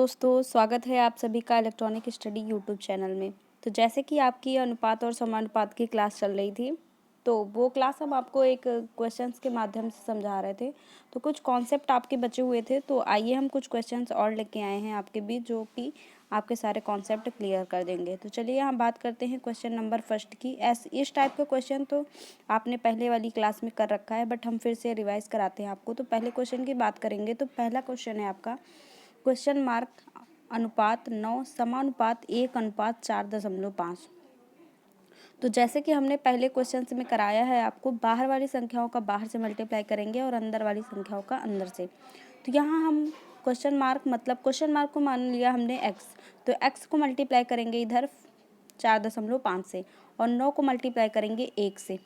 दोस्तों, स्वागत है आप सभी का इलेक्ट्रॉनिक स्टडी यूट्यूब चैनल में। तो जैसे कि आपकी अनुपात और समानुपात की क्लास चल रही थी, तो वो क्लास हम आपको एक क्वेश्चंस के माध्यम से समझा रहे थे। तो कुछ कॉन्सेप्ट आपके बचे हुए थे, तो आइए हम कुछ क्वेश्चंस और लेके आए हैं आपके बीच, जो कि आपके सारे कॉन्सेप्ट क्लियर कर देंगे। तो चलिए हम बात करते हैं क्वेश्चन नंबर फर्स्ट की। इस टाइप का क्वेश्चन तो आपने पहले वाली क्लास में कर रखा है, बट हम फिर से रिवाइज कराते हैं आपको। तो पहले क्वेश्चन की बात करेंगे। तो पहला क्वेश्चन है आपका क्वेश्चन मार्क अनुपात 9 समानुपात 1:4.5। तो जैसे कि हमने पहले क्वेश्चन में कराया है आपको, बाहर वाली संख्याओं का बाहर से मल्टीप्लाई करेंगे और अंदर वाली संख्याओं का अंदर से। तो यहाँ हम क्वेश्चन मार्क को मान लिया हमने x, तो x को मल्टीप्लाई करेंगे इधर 4.5 से और 9 को मल्टीप्लाई करेंगे 1 से।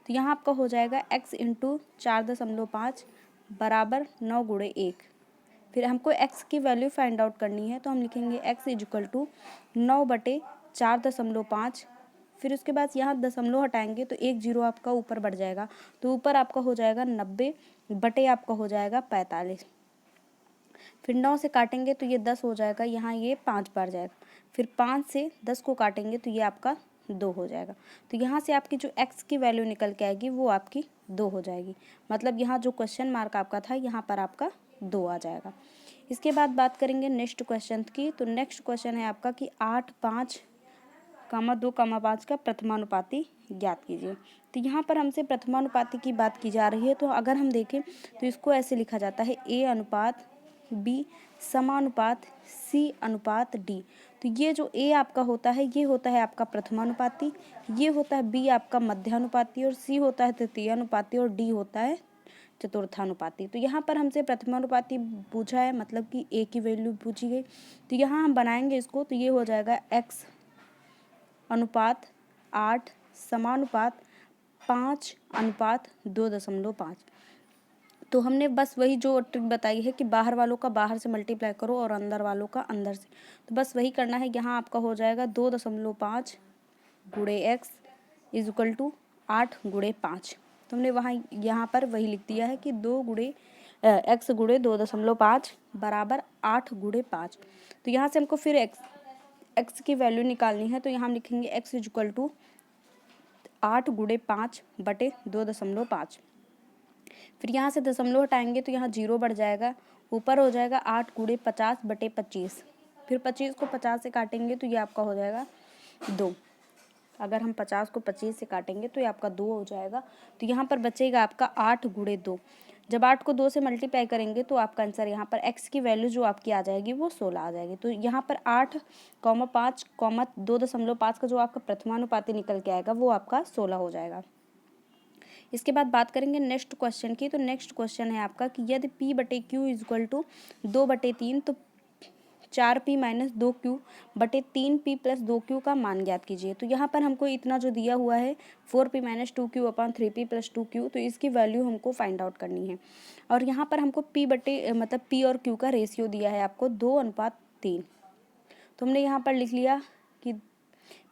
तो यहाँ आपका हो जाएगा x इंटू 4.5 बराबर 9 गुणे 1। फिर हमको x की वैल्यू फाइंड आउट करनी है, तो हम लिखेंगे x इज इक्वल टू 9/4.5। फिर उसके बाद यहाँ दशमलव हटाएंगे तो एक जीरो आपका ऊपर बढ़ जाएगा, तो ऊपर आपका हो जाएगा 90 बटे आपका हो जाएगा 45। फिर 9 से काटेंगे तो ये 10 हो जाएगा, यहाँ ये 5 बढ़ जाएगा। फिर 5 से 10 को काटेंगे तो ये आपका 2 हो जाएगा। तो यहाँ से आपकी जो x की वैल्यू निकल के आएगी वो आपकी 2 हो जाएगी। मतलब यहाँ जो क्वेश्चन मार्क आपका था, यहाँ पर आपका 2 आ जाएगा। इसके बाद बात करेंगे नेक्स्ट क्वेश्चन की। तो नेक्स्ट क्वेश्चन है आपका कि 8, 5, 2, 5 का प्रथमानुपाती ज्ञात कीजिए। तो यहाँ पर हमसे प्रथमानुपाती की बात की जा रही है। तो अगर हम देखें तो इसको ऐसे लिखा जाता है A अनुपात B समानुपात C अनुपात D। तो ये जो A आपका होता है, ये होता है आपका प्रथमानुपाती, ये होता है B आपका मध्यानुपाती, और C होता है तृतीयानुपाती, और D होता है चतुर्थानुपाती। तो यहाँ पर हमसे प्रथमानुपाती पूछा है, मतलब कि A की वैल्यू पूछी गई। तो यहाँ हम बनाएंगे इसको, तो ये हो जाएगा x अनुपात 8 समानुपात 5 अनुपात 2.5। तो हमने बस वही जो ट्रिक बताई है कि बाहर वालों का बाहर से मल्टीप्लाई करो और अंदर वालों का अंदर से, तो बस वही करना है। यहाँ आपका हो जाएगा 2.5 गुणे x इज इक्वल टू 8 गुणे 5। तो हमने वहाँ यहाँ पर वही लिख दिया है कि x गुणे 2.5 बराबर 8 गुणे 5। तो यहाँ से हमको फिर x की वैल्यू निकालनी है, तो यहाँ हम लिखेंगे x इज इक्वल टू 8 गुणे 5 बटे 2.5। फिर यहाँ से दशमलव हटाएंगे तो यहाँ जीरो बढ़ जाएगा, ऊपर हो जाएगा 8 गुणे 50 बटे 25। फिर 25 को 50 से काटेंगे तो ये आपका हो जाएगा 2। अगर हम 50 को 25 से काटेंगे तो ये आपका 2 हो जाएगा। तो यहाँ पर बचेगा आपका 8 गुणे 2। जब 8 को 2 से मल्टीप्लाई करेंगे तो आपका आंसर यहाँ पर x की वैल्यू जो आपकी आ जाएगी वो 16 आ जाएगी। तो यहाँ पर 8, 5, 2.5 का जो आपका प्रथमानुपाती निकल के आएगा वो आपका 16 हो जाएगा। इसके बाद बात करेंगे नेक्स्ट क्वेश्चन की। तो नेक्स्ट क्वेश्चन है आपका कि यदि p बटे क्यू इज इक्वल टू 2/3, तो 4p माइनस 2q बटे 3p प्लस 2q का मान ज्ञात कीजिए। तो यहाँ पर हमको इतना जो दिया हुआ है 4p minus 2q upon 3p plus 2q, तो इसकी वैल्यू हमको फाइंड आउट करनी है। और यहाँ पर हमको p और q का रेशियो दिया है आपको 2:3। तो हमने यहाँ पर लिख लिया कि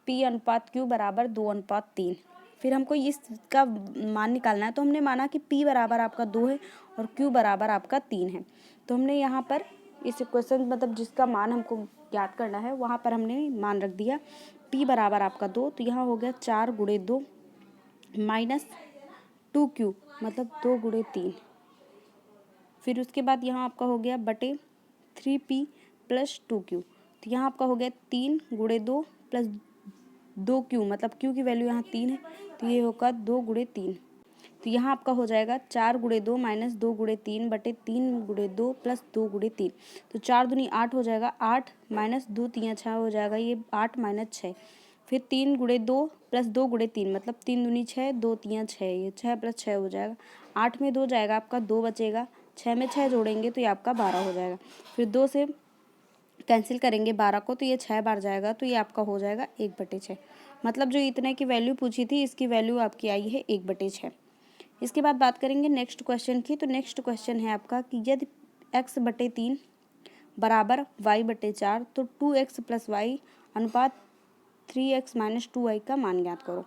p अनुपात q बराबर 2:3। फिर हमको इसका मान निकालना है, तो हमने माना कि p बराबर आपका 2 है और q बराबर आपका 3 है। तो हमने यहाँ पर इस इक्वेशन मतलब जिसका मान हमको ज्ञात करना है वहाँ पर हमने मान रख दिया p बराबर आपका 2। तो यहाँ हो गया 4 गुणे 2 माइनस 2q मतलब 2 गुणे 3। फिर उसके बाद यहाँ आपका हो गया बटे 3p प्लस 2q। तो यहाँ आपका हो गया 3 गुणे 2 प्लस 2q मतलब q की वैल्यू यहाँ 3 है, तो ये होगा 2 गुणे 3। तो यहाँ आपका हो जाएगा 4 गुणे 2 माइनस 2 गुणे 3 बटे 3 गुणे 2 प्लस 2 गुणे 3। तो 4 दूनी 8 हो जाएगा, 8 माइनस 2 3 6 हो जाएगा, ये 8 माइनस 6। फिर 3 गुणे 2 प्लस 2 गुणे 3 मतलब 3 दूनी 6, 2 3 6, ये 6 प्लस 6 हो जाएगा। 8 में 2 जाएगा आपका 2 बचेगा, 6 में 6 जोड़ेंगे तो ये आपका 12 हो जाएगा। फिर 2 से कैंसिल करेंगे 12 को, तो ये 6 बार जाएगा, तो ये आपका हो जाएगा 1/6। मतलब जो इतने की वैल्यू पूछी थी इसकी वैल्यू आपकी आई है 1/6। इसके बाद बात करेंगे नेक्स्ट क्वेश्चन की। तो नेक्स्ट क्वेश्चन है आपका कि यदि x/3 बराबर y/4, तो 2x प्लस y अनुपात 3x माइनस 2y का मान ज्ञात करो।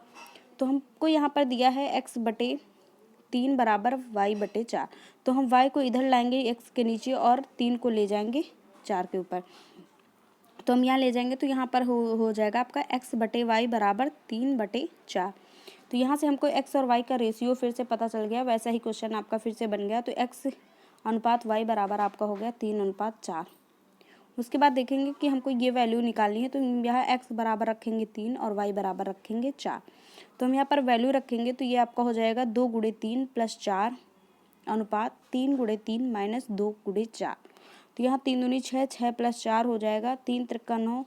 तो हमको यहाँ पर दिया है x/3 बराबर y/4। तो हम y को इधर लाएंगे x के नीचे और 3 को ले जाएंगे 4 के ऊपर। तो हम यहाँ ले जाएंगे तो यहाँ पर हो जाएगा आपका x बटे वाई बराबर 3/4। तो यहाँ से हमको x और y का रेशियो फिर से पता चल गया, वैसा ही क्वेश्चन आपका फिर से बन गया। तो x अनुपात y बराबर आपका हो गया 3:4। उसके बाद देखेंगे कि हमको ये वैल्यू निकालनी है, तो यहाँ x बराबर रखेंगे 3 और y बराबर रखेंगे 4। तो हम यहाँ पर वैल्यू रखेंगे तो ये आपका हो जाएगा 2 × 3 + 4 अनुपात 3 × 3 - 2 × 4। तो यहाँ 3 दूनी 6, 6 + 4 हो जाएगा 3 त्रिका 9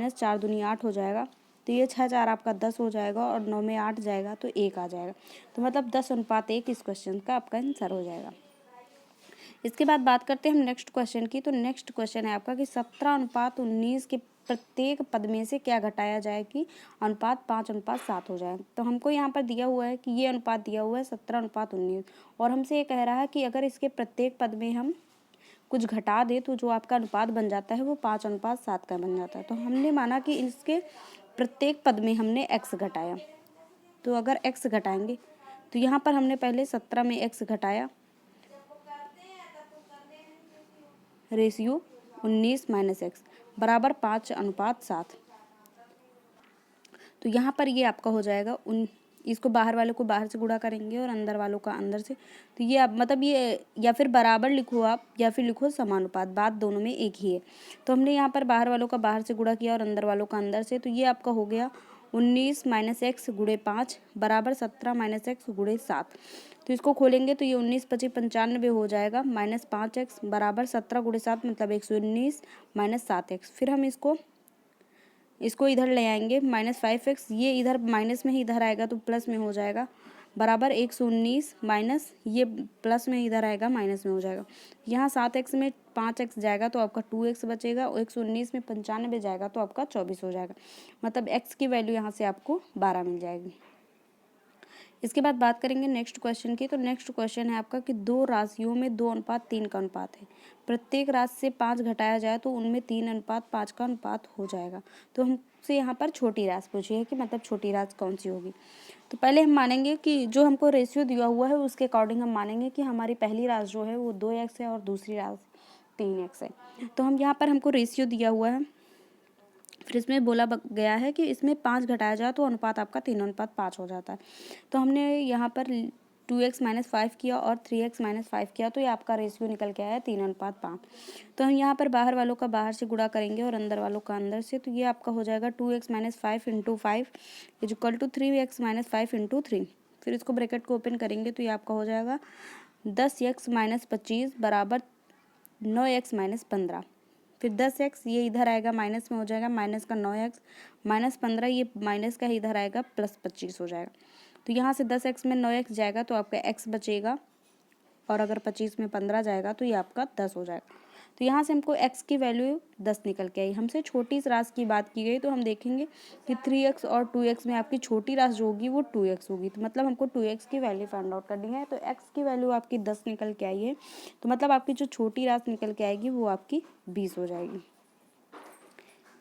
- 4 दूनी 8 हो जाएगा। तो ये 6 4 आपका 10 हो जाएगा और 9 में 8 जाएगा तो 1 आ जाएगा। तो मतलब 10:1 इस क्वेश्चन का आपका आंसर हो जाएगा। इसके बाद बात करते हैं हम नेक्स्ट क्वेश्चन की। तो नेक्स्ट क्वेश्चन है आपका कि 17:19 के प्रत्येक पद में से क्या घटाया जाए कि अनुपात 5:7 हो जाए। तो हमको यहाँ पर दिया हुआ है कि ये अनुपात दिया हुआ है 17:19 और हमसे ये कह रहा है कि अगर इसके प्रत्येक पद में हम कुछ घटा दे तो जो आपका अनुपात बन जाता है वो 5:7 का बन जाता है। तो हमने माना कि इसके प्रत्येक पद में हमने x घटाया। तो अगर x घटाएंगे तो यहाँ पर हमने पहले 17 में x घटाया, रेशियो 19 - x बराबर 5:7। तो यहाँ पर ये आपका हो जाएगा इसको बाहर वाले को बाहर से गुणा करेंगे और अंदर वालों का अंदर से। तो ये आप मतलब ये या फिर बराबर लिखो आप या फिर लिखो समानुपात, बात दोनों में एक ही है। तो हमने यहाँ पर बाहर वालों का बाहर से गुणा किया और अंदर वालों का अंदर से। तो ये आपका हो गया 19 - x × 5 बराबर 17 - x × 7। तो इसको खोलेंगे तो ये 19 × 25 = 95 हो जाएगा -5x बराबर 17 × 7 मतलब 119 - 7x। फिर हम इसको इधर ले आएंगे -5x, ये इधर माइनस में ही इधर आएगा तो प्लस में हो जाएगा बराबर 119 माइनस ये प्लस में इधर आएगा माइनस में हो जाएगा। यहाँ 7x में 5x जाएगा तो आपका 2x बचेगा और 119 में 95 जाएगा तो आपका 24 हो जाएगा। मतलब x की वैल्यू यहाँ से आपको 12 मिल जाएगी। इसके बाद बात करेंगे नेक्स्ट क्वेश्चन की। तो नेक्स्ट क्वेश्चन है आपका कि 2 राशियों में 2:3 का अनुपात है। प्रत्येक राशि से 5 घटाया जाए तो उनमें 3:5 का अनुपात हो जाएगा। तो हमसे यहाँ पर छोटी राशि पूछी है कि मतलब छोटी राशि कौन सी होगी। तो पहले हम मानेंगे कि जो हमको रेशियो दिया हुआ है उसके अकॉर्डिंग हम मानेंगे कि हमारी पहली राशि जो है वो 2x है और दूसरी राशि 3x है। तो हम यहाँ पर हमको रेशियो दिया हुआ है, फिर इसमें बोला गया है कि इसमें 5 घटाया जाए तो अनुपात आपका 3:5 हो जाता है। तो हमने यहाँ पर 2x - 5 किया और 3x - 5 किया तो ये आपका रेशियो निकल के आया 3:5। तो हम यहाँ पर बाहर वालों का बाहर से गुणा करेंगे और अंदर वालों का अंदर से। तो ये आपका हो जाएगा 2x - 5 × 5 = 3x - 5 × 3। फिर इसको ब्रैकेट को ओपन करेंगे तो ये आपका हो जाएगा 10x - 25 बराबर 9x - 15। फिर 10x ये इधर आएगा माइनस में हो जाएगा माइनस का 9x -15 ये माइनस का इधर आएगा +25 हो जाएगा। तो यहाँ से 10x में 9x जाएगा तो आपका x बचेगा और अगर 25 में 15 जाएगा तो ये आपका 10 हो जाएगा। तो यहाँ से हमको x की वैल्यू 10 निकल के आई। हमसे छोटी इस राशि की बात की गई तो हम देखेंगे कि 3x और 2x में आपकी छोटी राशि जो होगी वो 2x होगी। तो मतलब हमको 2x की वैल्यू फाइंड आउट करनी है। तो x की वैल्यू आपकी 10 निकल के आई है। तो मतलब आपकी जो छोटी राशि निकल के आएगी वो आपकी 20 हो जाएगी।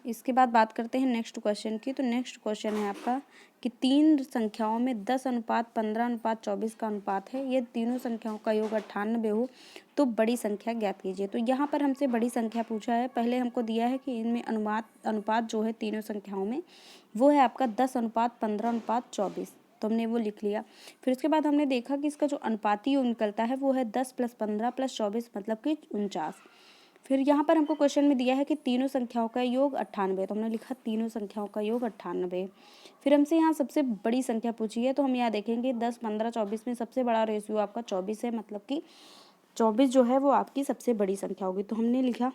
इसके बाद बात करते हैं नेक्स्ट क्वेश्चन की। तो नेक्स्ट क्वेश्चन है आपका कि 3 संख्याओं में 10:15:24 का अनुपात है। ये तीनों संख्याओं का योग 98 हो तो बड़ी संख्या ज्ञात कीजिए। तो यहाँ पर हमसे बड़ी संख्या पूछा है। पहले हमको दिया है कि इनमें अनुपात जो है तीनों संख्याओं में वो है आपका 10:15:24। तो हमने वो लिख लिया। फिर उसके बाद हमने देखा कि इसका जो अनुपाती योग निकलता है वो है 10 + 15 + 24 मतलब कि 49। फिर यहाँ पर हमको क्वेश्चन में दिया है कि तीनों संख्याओं का योग 98। तो हमने लिखा तीनों संख्याओं का योग 98। फिर हमसे यहाँ सबसे बड़ी संख्या पूछी है तो हम यहाँ देखेंगे 10, 15, 24 में सबसे बड़ा रेशियो आपका 24 है। मतलब कि 24 जो है वो आपकी सबसे बड़ी संख्या होगी। तो हमने लिखा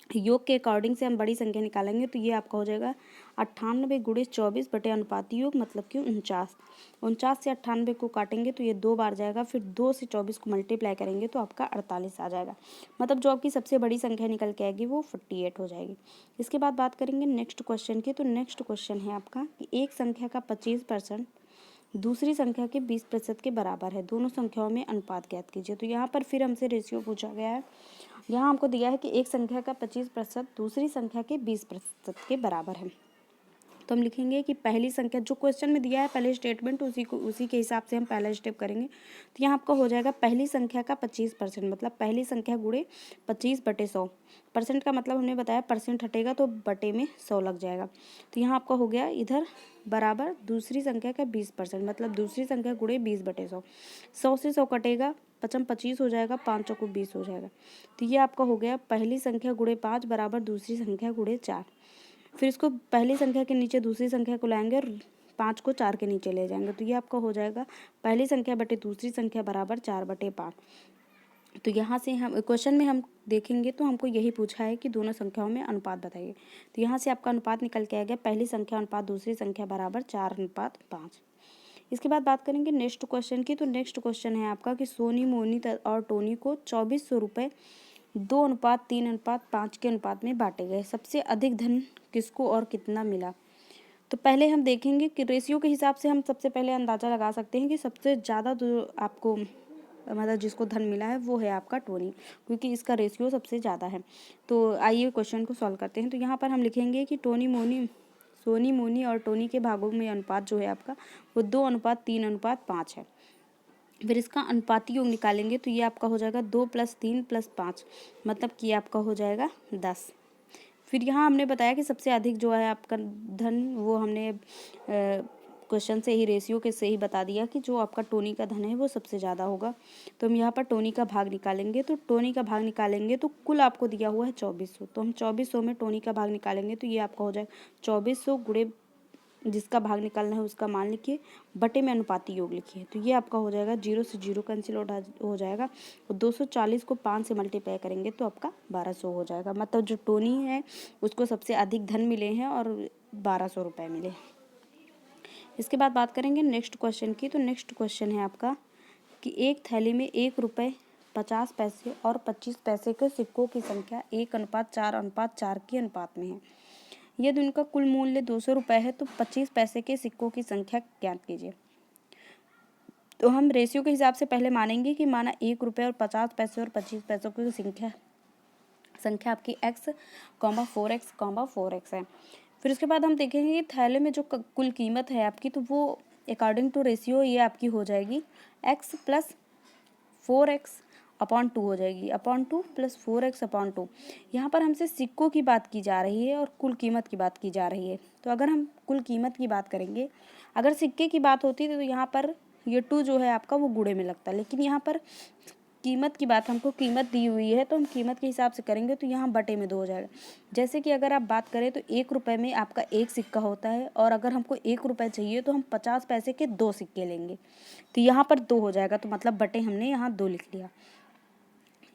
योग के अकॉर्डिंग से हम बड़ी संख्या निकालेंगे तो ये आपका हो जाएगा 98 × 24 बटे अनुपाती योग मतलब कि 49। 49 से 98 को काटेंगे तो ये 2 बार जाएगा। फिर 2 से 24 को मल्टीप्लाई करेंगे तो आपका 48 आ जाएगा। मतलब जो आपकी सबसे बड़ी संख्या निकल के आएगी वो 48 हो जाएगी। इसके बाद बात करेंगे नेक्स्ट क्वेश्चन की। तो नेक्स्ट क्वेश्चन है आपका कि एक संख्या का 25% दूसरी संख्या के 20% के बराबर है। दोनों संख्याओं में अनुपात ज्ञात कीजिए। तो यहाँ पर फिर हमसे रेशियो पूछा गया है। यहाँ हमको दिया है कि एक संख्या का 25% दूसरी संख्या के 20% के बराबर है। तो हम लिखेंगे कि पहली संख्या जो क्वेश्चन में दिया है पहले स्टेटमेंट उसी के हिसाब से हम पहला स्टेप करेंगे। तो यहाँ आपका हो जाएगा पहली संख्या का 25%, मतलब पहली संख्या गुणे 25/100। परसेंट का मतलब हमने बताया परसेंट हटेगा तो बटे में 100 लग जाएगा। तो यहाँ आपका हो गया इधर बराबर दूसरी संख्या का 20%, मतलब दूसरी संख्या गुणे 20/100। 100 से 100 कटेगा, 25 हो जाएगा, 5 चौको 20 हो जाएगा। तो ये आपका हो गया पहली संख्या गुणे 5 बराबर दूसरी संख्या गुणे 4। फिर इसको पहली संख्या के नीचे दूसरी संख्या को लाएंगे और 5 को 4 के नीचे ले जाएंगे। तो ये आपका हो जाएगा पहली संख्या बटे दूसरी संख्या बराबर 4/5। तो यहाँ से हम क्वेश्चन में हम देखेंगे तो हमको यही पूछा है कि दोनों संख्याओं में अनुपात बताइए। तो यहाँ से आपका अनुपात निकल के आ गया पहली संख्या अनुपात दूसरी संख्या बराबर 4:5। इसके बाद बात करेंगे नेक्स्ट क्वेश्चन की। तो नेक्स्ट क्वेश्चन है आपका कि सोनी, मोनी और टोनी को 2400 रुपये 2:3:5 के अनुपात में बांटे गए। सबसे अधिक धन किसको और कितना मिला? तो पहले हम देखेंगे कि रेशियो के हिसाब से हम सबसे पहले अंदाज़ा लगा सकते हैं कि सबसे ज़्यादा जो आपको मतलब जिसको धन मिला है वो है आपका टोनी, क्योंकि इसका रेशियो सबसे ज़्यादा है। तो आइए क्वेश्चन को सॉल्व करते हैं। तो यहाँ पर हम लिखेंगे कि सोनी, मोनी और टोनी के भागों में अनुपात जो है आपका वो 2:3:5 है। फिर इसका अनुपाती योग निकालेंगे तो ये आपका हो जाएगा 2 + 3 + 5, मतलब कि आपका हो जाएगा 10। फिर यहाँ हमने बताया कि सबसे अधिक जो है आपका धन वो हमने क्वेश्चन से ही रेशियो के से ही बता दिया कि जो आपका टोनी का धन है वो सबसे ज़्यादा होगा। तो हम यहाँ पर टोनी का भाग निकालेंगे। तो टोनी का भाग निकालेंगे तो कुल आपको दिया हुआ है 2400। तो हम 2400 में टोनी का भाग निकालेंगे तो ये आपका हो जाएगा 2400 गुणे जिसका भाग निकालना है उसका मान लिखिए, बटे में अनुपाती योग लिखिए। तो ये आपका हो जाएगा 0 से 0 कैंसिल हो जाएगा और 240 को 5 से मल्टीप्लाई करेंगे तो आपका 1200 हो जाएगा। मतलब जो टोनी है उसको सबसे अधिक धन मिले हैं और 1200 रुपये मिले। इसके बाद बात करेंगे नेक्स्ट क्वेश्चन की। तो नेक्स्ट क्वेश्चन है आपका कि एक थैली में 1 रुपये 50 पैसे और 25 पैसे के सिक्कों की संख्या 1:4:4 के अनुपात में है। यदि उनका कुल मूल्य 200 रुपये है तो 25 पैसे के सिक्कों की संख्या ज्ञात कीजिए। तो हम रेशियो के हिसाब से पहले मानेंगे कि माना 1 रुपये और 50 पैसे और 25 पैसों की संख्या आपकी x, 4x, 4x है। फिर उसके बाद हम देखेंगे कि थैले में जो कुल कीमत है आपकी तो वो अकॉर्डिंग टू रेशियो ये आपकी हो जाएगी x + 4x/2 हो जाएगी, 2 + 4x/2। यहाँ पर हमसे सिक्कों की बात की जा रही है और कुल कीमत की बात की जा रही है। तो अगर हम कुल कीमत की बात करेंगे, अगर सिक्के की बात होती तो यहाँ पर ये 2 जो है आपका वो गुणे में लगता, लेकिन यहाँ पर कीमत की बात हमको कीमत दी हुई है तो हम कीमत के हिसाब से करेंगे तो यहाँ बटे में 2 हो जाएगा। जैसे कि अगर आप बात करें तो 1 रुपये में आपका 1 सिक्का होता है और अगर हमको 1 रुपये चाहिए तो हम 50 पैसे के 2 सिक्के लेंगे। तो यहाँ पर 2 हो जाएगा, तो मतलब बटे हमने यहाँ 2 लिख लिया।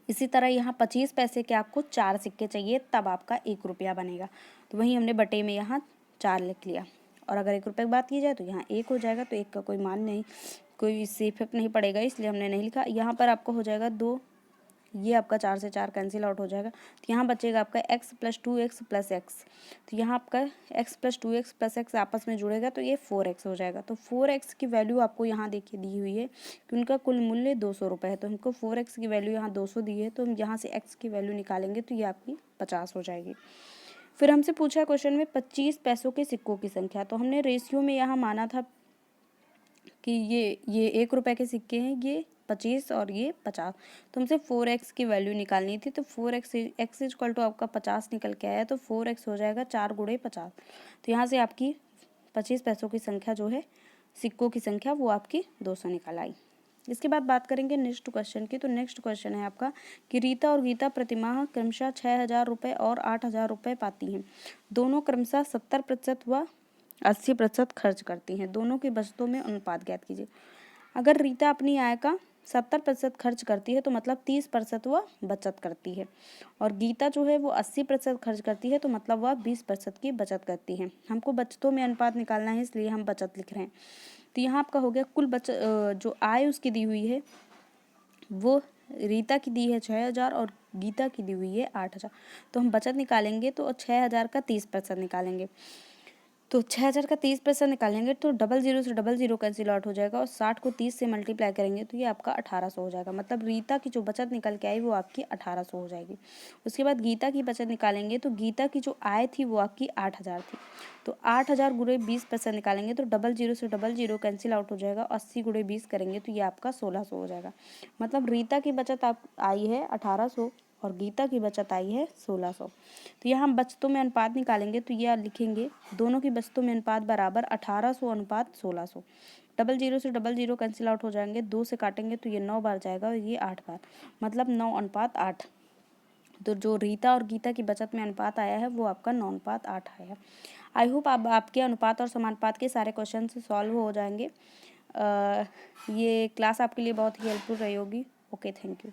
इसी तरह यहाँ 25 पैसे के आपको 4 सिक्के चाहिए तब आपका 1 रुपया बनेगा, तो वहीं हमने बटे में यहाँ 4 लिख लिया। और अगर 1 रुपये की बात की जाए तो यहाँ 1 हो जाएगा, तो 1 का कोई मान नहीं, कोई इससे इफेक्ट नहीं पड़ेगा, इसलिए हमने नहीं लिखा। यहाँ पर आपको हो जाएगा 2, ये आपका 4 से 4 कैंसिल आउट हो जाएगा। तो यहाँ बचेगा आपका x + 2x + x। तो यहाँ आपका x + 2x + x आपस में जुड़ेगा तो ये 4x हो जाएगा। तो 4x की वैल्यू आपको यहाँ देखिए दी हुई है कि उनका कुल मूल्य 200 रुपये है, तो हमको 4x की वैल्यू यहाँ 200 दी है, तो हम यहाँ से x की वैल्यू निकालेंगे तो ये आपकी 50 हो जाएगी। फिर हमसे पूछा क्वेश्चन में 25 पैसों के सिक्कों की संख्या। तो हमने रेशियो में यहाँ माना था कि ये 1 रुपये के सिक्के हैं, ये 25 और ये 50। तो हमसे 4x की वैल्यू निकालनी थी, तो 4x x = आपका 50 निकल के आया, तो 4x हो जाएगा 4 × 50। तो यहाँ से आपकी 25 पैसों की संख्या जो है सिक्कों की संख्या वो आपकी 200 निकल आई। इसके बाद बात करेंगे नेक्स्ट क्वेश्चन की। तो नेक्स्ट क्वेश्चन है आपका कि रीता और गीता प्रतिमाह क्रमशः 6000 रुपये और 8000 रुपये पाती हैं। दोनों क्रमशः 70% व 80% खर्च करती हैं। दोनों की बचतों में अनुपात ज्ञात कीजिए। अगर रीता अपनी आय का 70% खर्च करती है तो मतलब 30% वह बचत करती है, और गीता जो है वो 80% खर्च करती है तो मतलब वह 20% की बचत करती है। हमको बचतों में अनुपात निकालना है, इसलिए हम बचत लिख रहे हैं। तो यहाँ आपका हो गया कुल जो आय उसकी दी हुई है वो रीता की दी है 6000 और गीता की दी हुई है 8000। तो हम बचत निकालेंगे तो 6000 का 30% निकालेंगे। तो 6000 का 30% निकालेंगे तो 00 से 00 कैंसिल आउट हो जाएगा और 60 को 30 से मल्टीप्लाई करेंगे तो ये आपका 1800 हो जाएगा। मतलब रीता की जो बचत निकल के आई वो आपकी 1800 हो जाएगी। उसके बाद गीता की बचत निकालेंगे तो गीता की जो आय थी वो आपकी 8000 थी। तो 8000 गुणे 20% निकालेंगे तो 00 से 00 कैंसिल आउट हो जाएगा। 80 गुणे 20 करेंगे तो ये आपका 1600 हो जाएगा। मतलब रीता की बचत आप आई है 1800 और गीता की बचत आई है 1600। तो यहाँ हम बचतों में अनुपात निकालेंगे तो यह लिखेंगे दोनों की बचतों में अनुपात बराबर 1800 अनुपात 1600। 00 से 00 कैंसिल आउट हो जाएंगे, 2 से काटेंगे तो ये 9 बार जाएगा और ये 8 बार, मतलब 9 अनुपात 8। तो जो रीता और गीता की बचत में अनुपात आया है वो आपका 9 अनुपात 8 आया। आई होप आपके अनुपात और समानुपात के सारे क्वेश्चन सॉल्व हो जाएंगे। ये क्लास आपके लिए बहुत ही हेल्पफुल रही होगी। Okay, thank you.